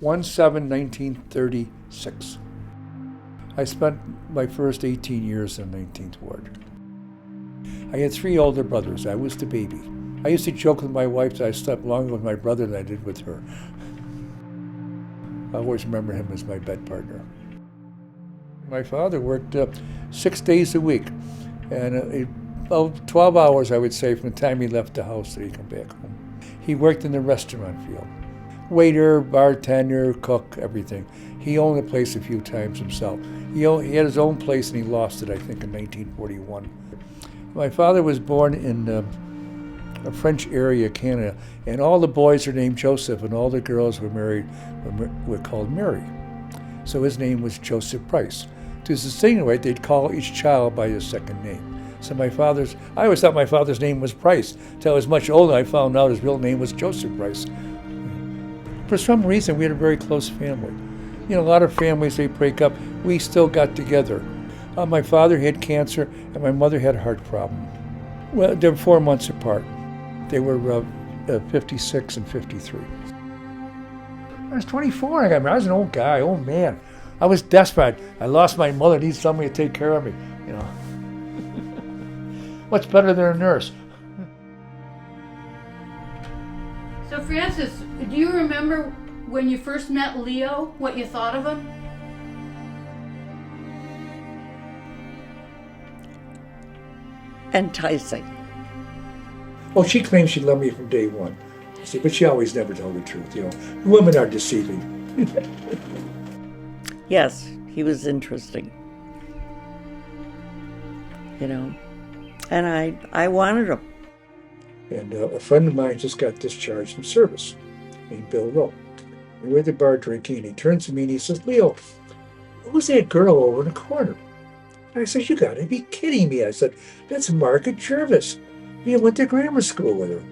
1/7/1936. I spent my first 18 years in the 19th Ward. I had 3 older brothers. I was the baby. I used to joke with my wife that I slept longer with my brother than I did with her. I always remember him as my bed partner. My father worked 6 days a week, and about 12 hours, I would say, from the time he left the house till he come back home. He worked in the restaurant field. Waiter, bartender, cook, everything. He owned the place a few times himself. He had his own place and he lost it, I think, in 1941. My father was born in a French area, Canada, and all the boys are named Joseph and all the girls were called Mary. So his name was Joseph Price. To distinguish, they'd call each child by his second name. So I always thought my father's name was Price. Until I was much older, I found out his real name was Joseph Price. For some reason, we had a very close family. A lot of families, they break up. We still got together. My father had cancer, and my mother had a heart problem. Well, they were 4 months apart. They were 56 and 53. I was 24 when I got married. I was an old guy, old man. I was desperate. I lost my mother. I needed somebody to take care of me. What's better than a nurse? So, Francis, do you remember when you first met Leo, what you thought of him? Enticing. Well, she claims she loved me from day one. See, but she always never told the truth. Women are deceiving. Yes, he was interesting. And I wanted him. And a friend of mine just got discharged from service, named Bill Rowe. We were at the bar drinking, and he turns to me and he says, "Leo, who's that girl over in the corner?" And I said, "You got to be kidding me." I said, "That's Margaret Jervis. You went to grammar school with her."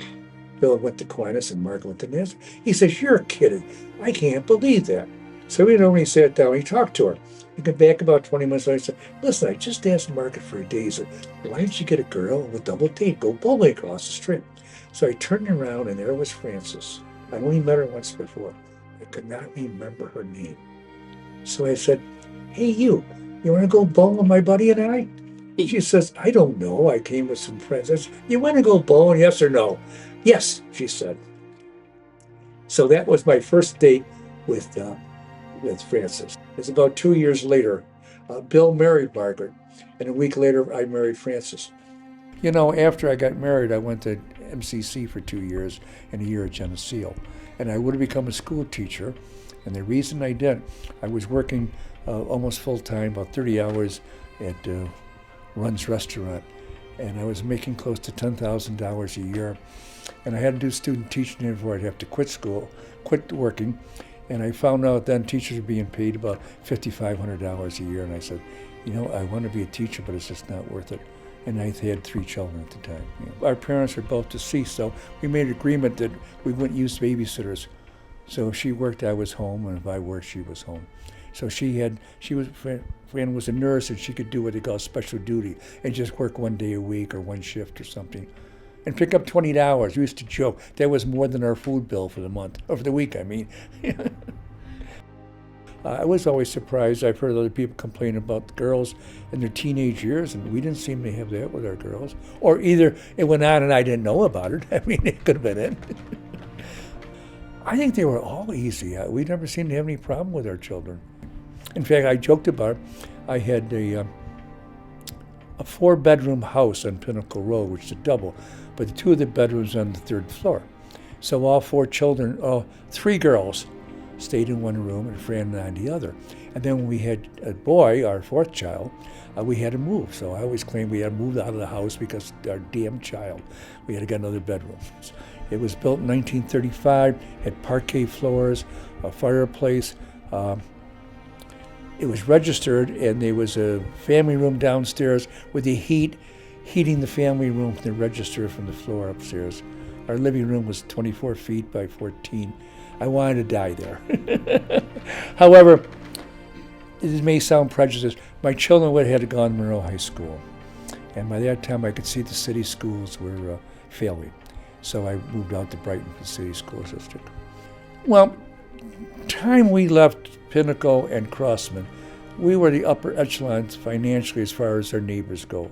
Bill went to Aquinas and Margaret went to Nazareth. He says, "You're kidding. I can't believe that." So we only sat down and he talked to her. He came back about 20 minutes later and said, "Listen, I just asked Margaret for a day. He said, why don't you get a girl with double date? Go bowling across the street." So I turned around and there was Frances. I only met her once before. I could not remember her name. So I said, "Hey, you want to go bowling with my buddy and I?" She says, "I don't know. I came with some friends." I said, "You want to go bowling, yes or no?" "Yes," she said. So that was my first date with Frances. It was about 2 years later. Bill married Margaret, and a week later I married Frances. After I got married, I went to MCC for 2 years and a year at Geneseo. And I would have become a school teacher. And the reason I did, I was working almost full-time, about 30 hours at Run's Restaurant. And I was making close to $10,000 a year. And I had to do student teaching before I'd have to quit working. And I found out then teachers were being paid about $5,500 a year. And I said, I want to be a teacher, but it's just not worth it. And I had 3 children at the time. Our parents were both deceased, so we made an agreement that we wouldn't use babysitters. So if she worked, I was home, and if I worked, she was home. So Fran was a nurse, and she could do what they call special duty, and just work 1 day a week or 1 shift or something. And pick up $20. We used to joke that was more than our food bill for the month, or for the week, I mean. I was always surprised. I've heard other people complain about the girls in their teenage years, and we didn't seem to have that with our girls. Or either it went on and I didn't know about it. I mean, it could have been it. I think they were all easy. We never seemed to have any problem with our children. In fact, I joked about it. I had a 4-bedroom house on Pinnacle Road, which is a double, but 2 of the bedrooms on the 3rd floor. So all 4 children, 3 girls, stayed in one room and Fran on the other. And then when we had a boy, our 4th child, we had to move. So I always claim we had to move out of the house because our damn child. We had to get another bedroom. It was built in 1935, had parquet floors, a fireplace. It was registered, and there was a family room downstairs with the heating the family room from the register from the floor upstairs. Our living room was 24 feet by 14. I wanted to die there. However, it may sound prejudiced. My children would have had to gone to Monroe High School. And by that time, I could see the city schools were failing. So I moved out to Brighton for the city school district. Well, time we left Pinnacle and Crossman, we were the upper echelons financially as far as our neighbors go.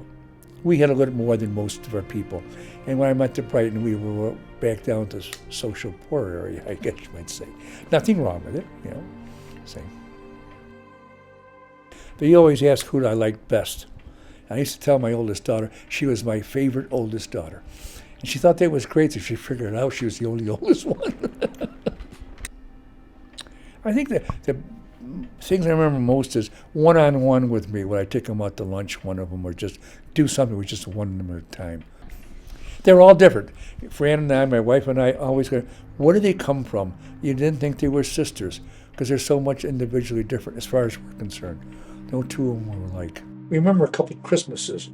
We had a little more than most of our people. And when I went to Brighton, we were back down to social poor area, I guess you might say. Nothing wrong with it, you know. Same. They always ask who I like best. I used to tell my oldest daughter she was my favorite oldest daughter. And she thought that was great, so she figured out she was the only oldest one. I think the things I remember most is one-on-one with me, when I take them out to lunch, one of them, or just do something with just one of them at a time. They're all different. Fran and I, my wife and I, always go, where do they come from? You didn't think they were sisters, because they're so much individually different as far as we're concerned. No two of them were alike. We remember a couple of Christmases.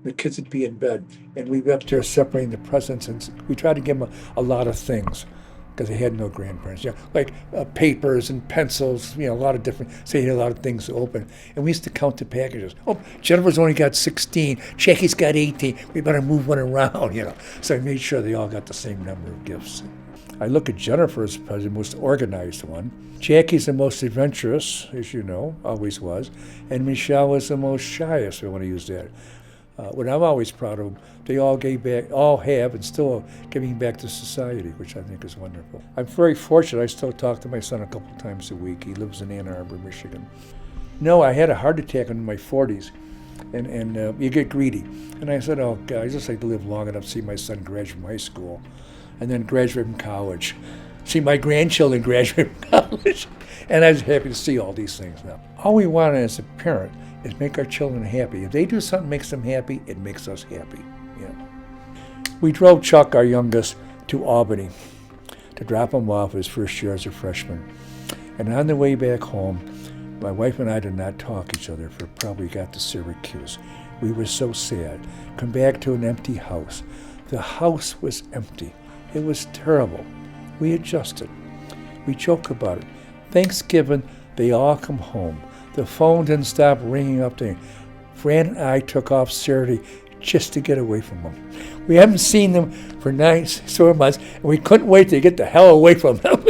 The kids would be in bed, and we'd be up there separating the presents, and we tried to give them a lot of things, because they had no grandparents. You know, like papers and pencils, you know, a lot of different, so you had a lot of things to open. And we used to count the packages. Oh, Jennifer's only got 16, Jackie's got 18, we better move one around, you know. So I made sure they all got the same number of gifts. I look at Jennifer as probably the most organized one. Jackie's the most adventurous, as you know, always was. And Michelle was the most shyest, if I want to use that. What I'm always proud of, they all gave back, all have, and still are giving back to society, which I think is wonderful. I'm very fortunate. I still talk to my son a couple times a week. He lives in Ann Arbor, Michigan. No, I had a heart attack in my 40s, and you get greedy. And I said, oh, God, I just like to live long enough to see my son graduate from high school, and then graduate from college, see my grandchildren graduate from college. And I was happy to see all these things now. All we want as a parent is make our children happy. If they do something that makes them happy, it makes us happy. Yeah. We drove Chuck, our youngest, to Albany to drop him off his first year as a freshman. And on the way back home, my wife and I did not talk to each other for probably got to Syracuse. We were so sad. Come back to an empty house. The house was empty. It was terrible. We adjusted. We joke about it. Thanksgiving, they all come home. The phone didn't stop ringing up there. Fran and I took off Saturday just to get away from them. We haven't seen them for 9 sore months, and we couldn't wait to get the hell away from them.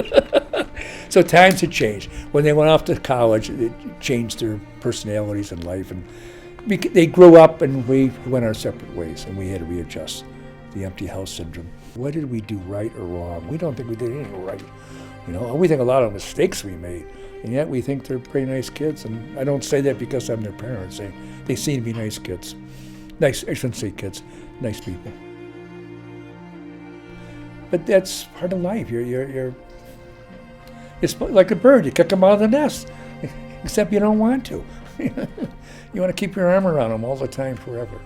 So times had changed. When they went off to college, it changed their personalities and life, and they grew up, and we went our separate ways, and we had to readjust. The empty house syndrome. What did we do right or wrong? We don't think we did anything right. You know, we think a lot of mistakes we made, and yet we think they're pretty nice kids. And I don't say that because I'm their parents. They seem to be nice kids. Nice, I shouldn't say kids, nice people. But that's part of life. It's like a bird. You kick them out of the nest, except you don't want to. You want to keep your arm around them all the time, forever.